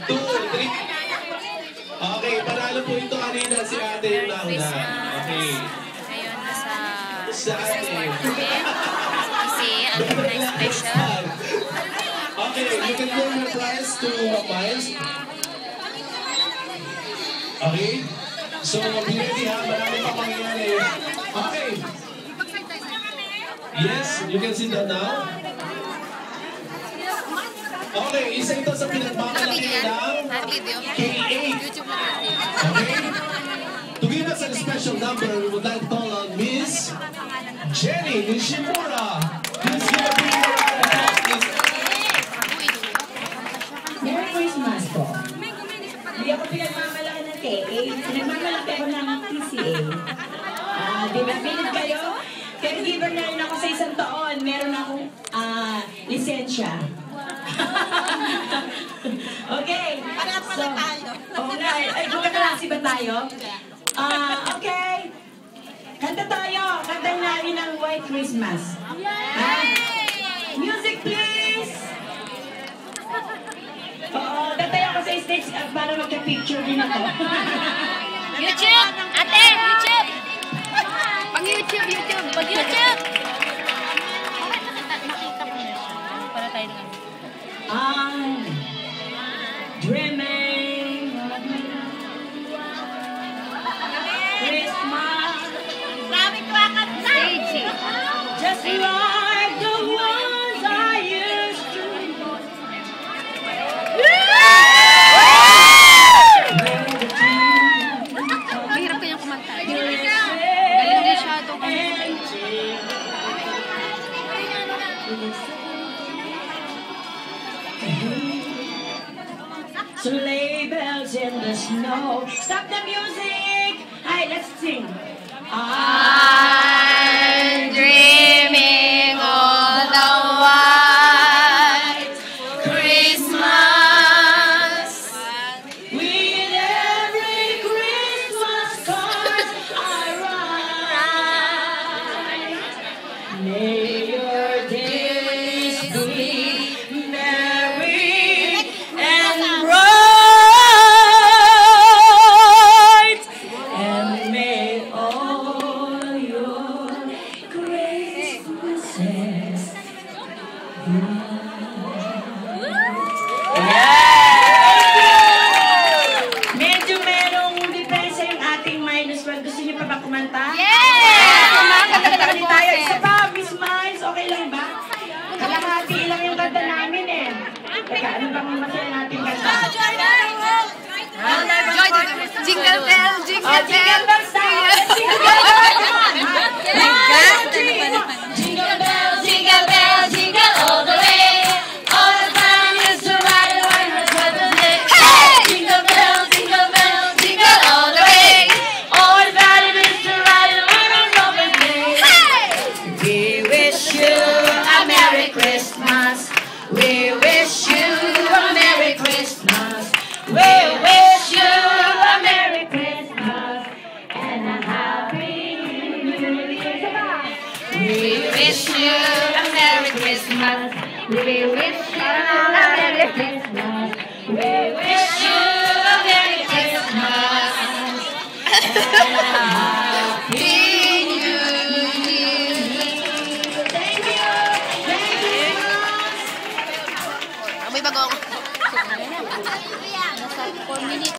2, 3. Okay, panalo po ito kanina si ate yung nauna. Okay. Ngayon, nasa Sa ate. kasi ating next special. Okay, you can give your prize to Miles. Okay? So, be ready ha, marami pa pangyayari. Okay. Yes, you can sit down now. Okay, isa ito sa pinagmamalaki ng K8. Okay? To give us a special number, we would like to call on Miss Jenny Nishimura. Please give a big round of applause. Merry Christmas po. Hindi ako pinagmamalaki ng K8. Pinagmamalaki ako ng TCA. Binabilid kayo. Caregiver na rin ako sa isang taon. Meron akong lisensya. Okay. So, oo nga. Ay, magkaklase ba tayo? Okay. Kanta tayo. Kantahin namin ang White Christmas. Music please! Oo, tatay ako sa stage para magka-picture din ako. YouTube! Ate! YouTube! Pag-YouTube! YouTube! Pag-YouTube! Nakita ko na. Para tayo naman. I'm dreaming of Christmas. Just like the ones I used to know. Mahirap kayang kumanta. Galing din siya ito. Sleigh bells in the snow. Stop the music. Hey, let's sing. I'm dreaming of the white Christmas. With every Christmas card I write, may your days be merry and bright, and may all your Christmases be. Medyo merong diferensya yung ating -1. Gusto niyo pa ba kumanta? Kanta tayo. Isa pa, Miss Miles, okay lang ba? Kalahati lang yung kanta namin eh. Teka, ano bang masaya natin kanta? Jingle bell, jingle bell. Jingle bells tayo! Jingle bells! Jingle bells, Jingle bell, jingle all the way. All the time is to ride a white horse day. Hey! Jingle bell, jingle all the way. all that it is to ride a white horse open sleigh. Hey! We wish you a Merry Christmas. We wish you a Merry Christmas. We wish you a Merry Christmas and a Happy New Year. We wish you a Merry Christmas. We wish you a Merry Christmas. We wish you a Merry Christmas and a Happy New Year. Thank you. Thank you. May bago ako. Nasa 4 minutes.